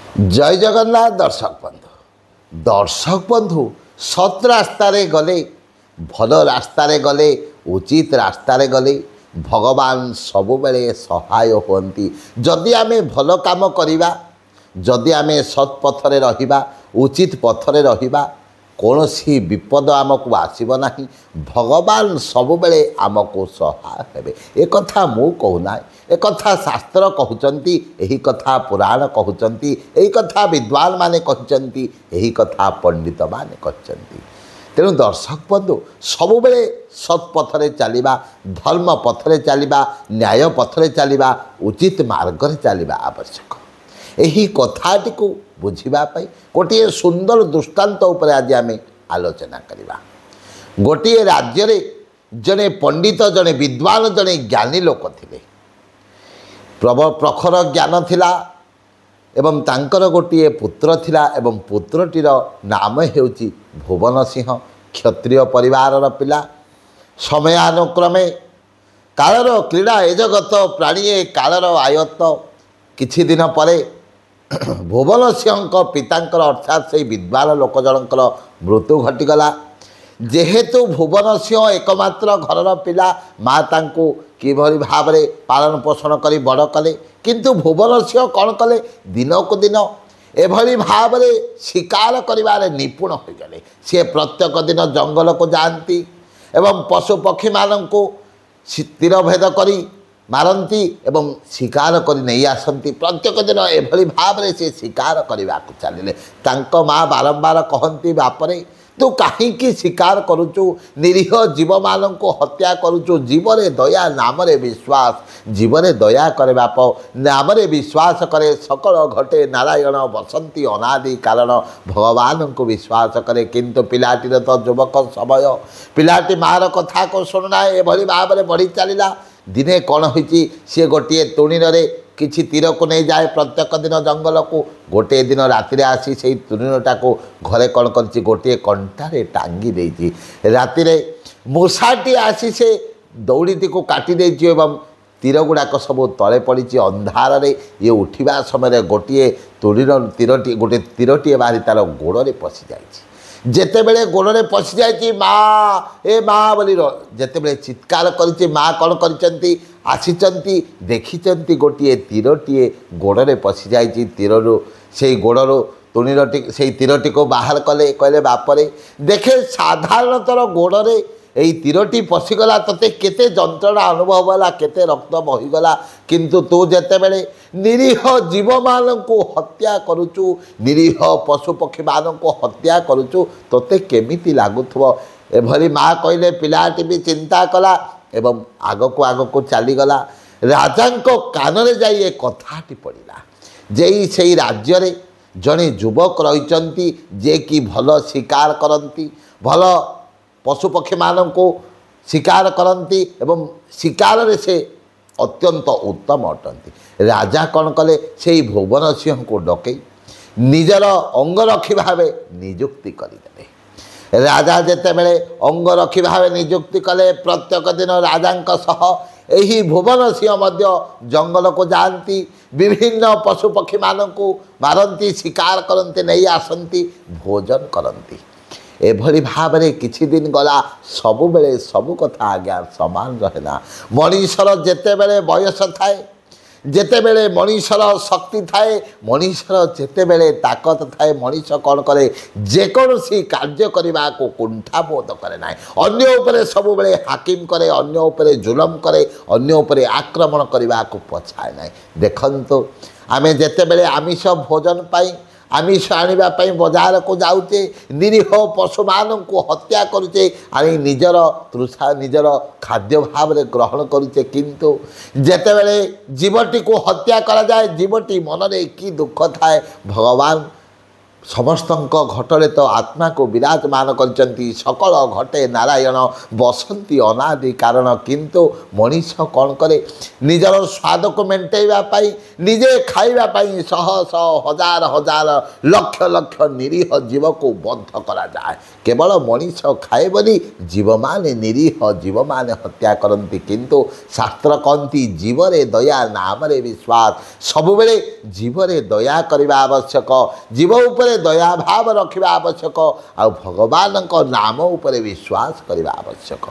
जय जगन्नाथ दर्शक बंधु सत रास्तार गले भल रास्तार गले उचित रास्तार गले भगवान सबुबले सहाय होती। जदि आमे भल काम करिबा, जदि आमे सत् पथरे रहिबा, उचित पथरे रहिबा, कौनसी विपद आमको आसब ना। भगवान सबुबले आमको सहाय हेबे। एक कथा मु कहूना, एक कथा शास्त्र कहउचंती, एही कथा पुराण कहउचंती, एही कथा विद्वान माने कहउचंती, एही कथा पंडित माने कहउचंती। तेणु दर्शक बंधु सबुबले सत् पथरे चलिबा, धर्म पथरे चलिबा, न्याय पथरे चलिबा, उचित मार्ग रे चलिबा आवश्यक। एही कथाटी को बुझिबा पई गोटे सुंदर दृष्टांत उपरे आज आमे आलोचना करिबा। गोटे राज्य रे जने पंडित, जने विद्वान, जने ज्ञानी लोक थिले। प्रखर ज्ञान थिला एवं तांकर गोटे पुत्र थिला एवं पुत्रटीर नाम हेउची भुवन सिंह। क्षत्रिय परिवार पिला। समयानुक्रमे कालर क्रीड़ा ए जगत प्राणी कालर आयत्त किछि दिन परे भुवन सिंह पितांकर अर्थात से विद्वान लोक जनकर मृत्यु घटीगला। जेहेतु भुवन सिंह एकमात्र घरर पिला, माँ तांको किभली भाव में पालन पोषण करी बड़ कले, किंतु भुवन सिंह कौन कले दिनकू दिन एभली भाव में शिकार करिबारे निपुण हो गले। सी प्रत्येक दिन जंगल को जाती एवं पशु पक्षी मानू तीर भेद करी मारती एवं शिकार कर नहीं आसती। प्रत्येक दिन एभली भाव में सी शिकार करने को चलिए। तांको माँ बारंबार कहती, बापरे तू कहीं शिकार करुचु, निरीह जीव मान को हत्या करुचु। जीवरे दया नामरे विश्वास, जीवरे दया करे बाप नामरे विश्वास करे सकल घटे नारायण बसंती अनादि कारण भगवान को विश्वास करे। किंतु पिलाटीर तो युवक समय, पिलाटी मार कथा को शुणुना एभली भाव में बढ़ी चलला। दिने कौन होइची, सी गोटे तुणीर किछि तीर को नहीं जाए प्रत्येक दिन जंगल को। गोटे दिन राति आसी से तुणीटा को घरे कौन कर गोटे कंटारे टांगी देती। राति मूषाटी आसी से दौड़ीटी को काटी देती एवं तीर गुड़ाक सब तले पड़ी अंधार रे। ये उठा समय गोटे तुणीर तीरटी गोटे तीरटी बाहरी तार गोड़े पशि जाइए। जेतेबेले गोड़े पशि जाइए माँ ए माँ बोली जेतेबेले चित्कार कर माँ कौन कर आसीचंती देखिचंती गोटे तीरटीए गोड़े पशि जाइए। तीरु से गोड़ू तुणीरटी से तीरटी को बाहर कले, कहले बापरे देखे साधारणतर गोड़े यही तीरटी पशिगला तोते केते जंत्रणा अनुभव होला, केते रक्त बहीगला। किंतु तू जेतेबेले निरीह जीव मान को हत्या करुचु, निरीह पशु पक्षी मान को हत्या करुचु, तोते केमिति लागुथबो। एभली माँ कहले पिलाटी भी चिंता कला एवं आगको चलीगला। राजा कानरे जाई ए कथाटी पड़िला जे से राज्य रे जड़े युवक रही जे कि भल शिकार करती, भल पशुपक्षी मान को शिकार करती एवं शिकार रे से अत्यंत उत्तम अटंती। राजा कौन कले से भुवन सिंह को डकई निजर अंगरक्षी भाव नियुक्ति करदेले। राजा जेतेबेले अंगरक्षी भाव नियुक्ति कले प्रत्येक दिन राजा सह एही भुवन सिंह मध्य जंगल को जाती, विभिन्न पशु पक्षी मान को मारती, शिकार करते नहीं आसती, भोजन करती। एभली भाव में किछि दिन गला सबुबेले सबु कथा आज्ञा समान रहेना। मनीषर जेतेबेले बयस थाए, जेतेबेले मनीषर शक्ति थाए, मनीषर जेतेबेले ताकत थाए, मनीष कौन करे जेकोसी कार्य करने को कुंठा बोध करे ना। अन्य उपरे सबुबेले हाकिम करे, अन्य उपरे जुलम करे, अन्य उपरे आक्रमण करने को पछाए ना। देखंतु आमे जेतेबेले आमिष भोजन पाई आमिष आने बजार को जाऊे, निरीह पशु मान को हत्या करुचे, आनी निजर तृषा निजर खाद्य भाव में ग्रहण करुचे। किंतु जेतेबेले जीवटी को हत्या करा जाए, जीवटी मन में कि दुख थाए भगवान समस्तଙ୍କ घटरे तो आत्मा को विराजमान करचंती सकल घटे नारायण बसंती अनादि कारण किंतु मनीष कौन करे निजर स्वाद को मेंटेवा पाई निजे खाइबा पाई शह शह हजार हजार लक्ष लक्ष निरीह जीव को बद्ध करा जाए केवल मनीष खाए बोली जीव माने निरीह जीव माने हत्या करती किंतु शास्त्र कहती जीवरे दया नाम रे विश्वास सब बेले जीवरे दया करने आवश्यक जीव उपरे दया भाव रखा आवश्यक आ भगवान को नाम उपरे विश्वास करने आवश्यक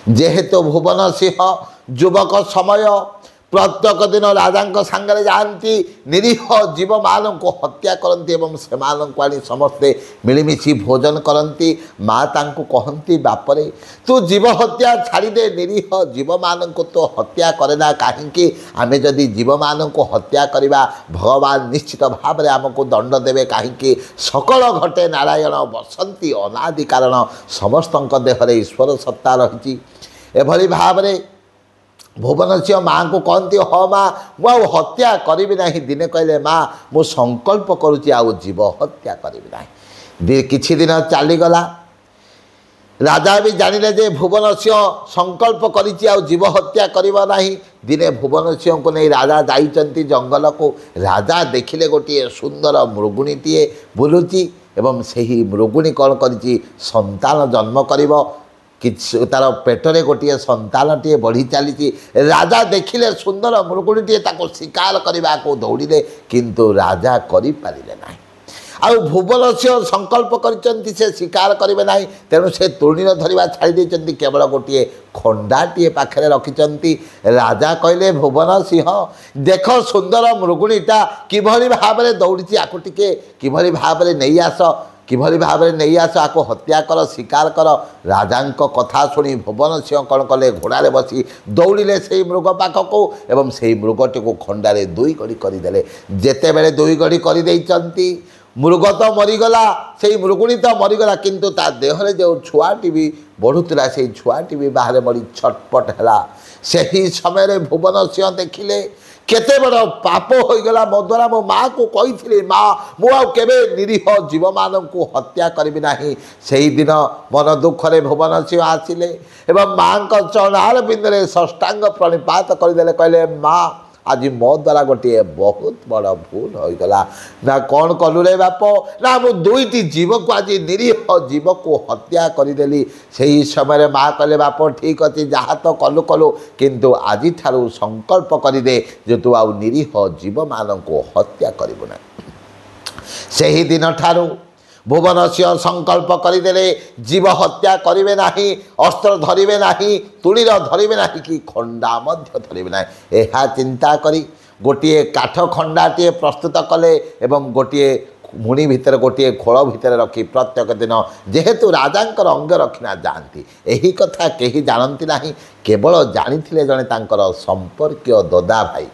जेहेतु भुवन सिंह युवक समय प्रत्येक दिन राजा सांगरे जाती निरीह जीव मान को हत्या करती से आनी समस्ते मिलमिशी भोजन करती माँ तांको कहती बापरे तू जीव हत्या छाड़दे निरीह जीव मान को तो हत्या करेना कहीं आमे जदि जीव मान को हत्या करवा भगवान निश्चित भाव में आमको दंड देवे कहीं सकल घटे नारायण बसंती अनादि कारण समस्त देहरे ईश्वर सत्ता रही एभली भाव में भुवन सिंह माँ को कहती हाँ माँ मुझे हत्या करी ना दिने कहले माँ मु संकल्प करुच्ची आउ जीव हत्या करी ना किछि दिन चलीगला राजा भी जानिले जे भुवन सिंह संकल्प करिछि आउ जीव हत्या करिबा नाही दिने भुवन सिंह को नहीं राजा जाइचंती जंगल को राजा देखिले गोटे सुंदर मृगुणीटीए बुलुची एवं सही मृगुणी कौन करिछि संतान जन्म करिबो कि तार पेटरे गोटे संतानटीए बढ़ी चली राजा देखिले सुंदर मृगुणीटीए ताको शिकार करने को दौड़े किंतु राजा करि पारिले नाही आउ भुवन सिंह संकल्प करिसेंती से शिकार करेंगे ना तेणु से तृणीर धरवा छाड़ी केवल गोटे खंडाटीए पाखे रखिंट राजा कहले भुवन सिंह देख सुंदर मृगुणीटा किभली भाव में दौड़ी आकु टिके किभली भाव में नहीं आस किभली भाव में नहीं आस आको हत्या कर शिकार कर राजा कथा शुणी भुवन सिंह कौन कले घोड़े बसी दौड़े से मृग पाखक एवं से मृगटी को खंडारे दुई गड़ी करदे जिते बड़े दुई गड़ी करदे मृग तो मरीगला से मृगुणी तो मरीगला किंतु ता देहरे जो छुआटी भी बढ़ुला से छुआटी भी बाहर बड़ी छटपट है से समय भुवन सिंह देखिले केते बड़ पाप हो गला मो द्वारा मो माँ को कही माँ मुझे निरीह जीव मान को हत्या करी ना से दिन मन दुखरे भुवन सिंह आसिले एवं माँ चरणार बिंदे षष्टांग प्रणिपात करदे कहले माँ आज मो द्वारा गोटे बहुत बड़ भूल हो गला ना कौन कलु रे बाप ना मु दुईटी जीव को आज निरीह जीव को हत्या करदेली से ही समय माँ कहले बाप ठीक अच्छे जहाँ तो कलु कलु किंतु आज ठारू संकल्प करदे जे तू आउ निरीह जीव मान को हत्या करिबु ना से ही दिन ठारू भुवन सिंह संकल्प करदे जीव हत्या करेंगे ना अस्त्र धरवे ना तुणीर धरवे ना कि खंडा धरवे ना यह चिंता करी गोटे काठ खंडाटीए प्रस्तुत कले एवं गोटे मुणी भितर गोटे खोल भितर रखी प्रत्येक दिन जेहेतु राजांकर अंग रखिना जाती यही कथा कहीं जानती ना केवल जानी जड़े तांकर संपर्कीय ददा भाई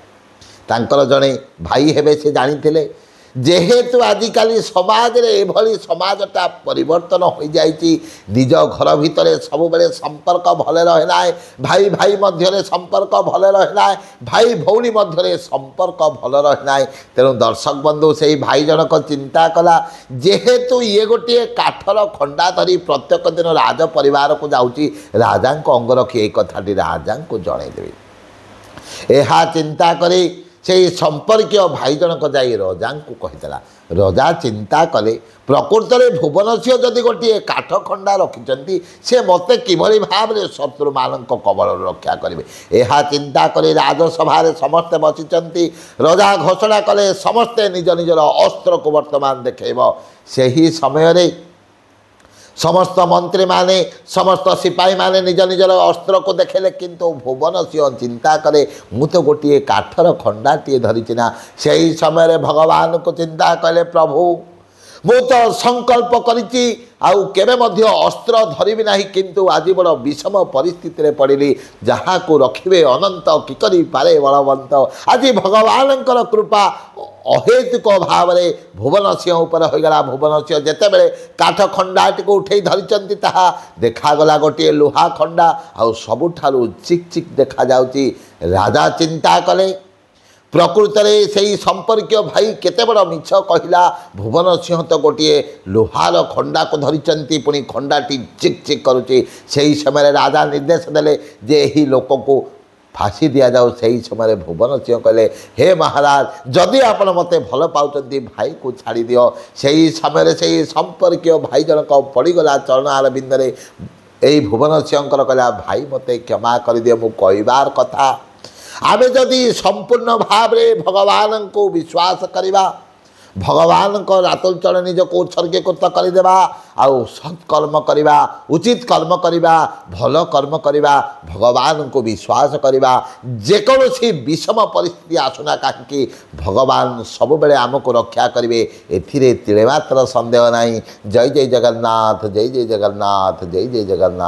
तांकर जड़े भाई हेबे से जानी जेहेतु आजिकल समाज रे एभली समाजटा परिवर्तन हो जाइए निज घर भितर सब बेले संपर्क भले रहना है भाई भाई मध्य संपर्क भले रहना है भाई भौणी मध्य संपर्क भल रहना है तेणु दर्शक बंधु से भाई जनक चिंता कला जेहेतु ये गोटे काठर खंडा धरी प्रत्येक दिन राज परिवार को जाऊँगी राजा अंग रखी ये कथाटी राजा को जनईदेवी यह चिंता करी से संपर्कीय भाई जनक जाई रजा को कहीदेला रजा चिंता कले प्रकृत में भुवन सिंह जदि गोटे काठ खंडा रखिंट से मत किभली भाव में शत्रु मान कबल रक्षा करेंगे यह चिंता कर राजसभा समस्ते बसी रजा घोषणा कले समस्ते निज निजर अस्त्र को वर्तमान देखब से ही समय समस्त मंत्री माने समस्त सिपाही माने निज निजर अस्त्र को देखेले किंतु भुवन सिंह चिंता करे मु तो गोटे काठर खंडाटीए धरीचिना से ही समय भगवान को चिंता कले प्रभु मु तो संकल्प करिछि आउ केबे मध्य अस्त्र धरिबि नाही किंतु आज बड़ विषम परिस्थिति रे पड़िली जहाँ को रखिबे अनंत कि करि पारे बलवंत आज भगवानंकर कृपा अहेतुक भाव में भुवन सिंह उपर होगला भुवन सिंह जिते बड़े काठ खंडाटी को उठे धरी ताहा देखागला गोटे लुहा खंडा आउ सबुठारु चिक चिक देखा जाउची राजा चिंता कले प्रकृतरे सेही संपर्कीय भाई केते बड़ मिछ कहला भुवन सिंह तो गोटे लोहार खंडा को धरी पुणी खंडाटी चिक चिक करुच्ची से समय राजा निर्देश देले जे ही लोक को फाँसी दि जाऊ से समय भुवन सिंह कहले हे महाराज जदि आपण मते भल पाउचंती भाई को छाड़ी दियो से समय से संपर्कीय भाई जनक पड़गला चरणार बिंदरे यही भुवन सिंह कहला भाई मते क्षमा कर दियो मु कहबार कथा आमे जदि संपूर्ण भाव भगवान को विश्वास करवा भगवान को रातुल चरण निज को उत्सर्गीकृत करदेवा आउ सत्कर्म करवा उचित कर्म करवा भल कर्म करवा भगवान को विश्वास करवा जेकोसी विषम परिस्थिति आसुना कहीं भगवान सब बेले आमको रक्षा करेंगे एथिरे तिले मात्र संदेह नहीं। जय जय जगन्नाथ जय जय जगन्नाथ जय जय जगन्नाथ।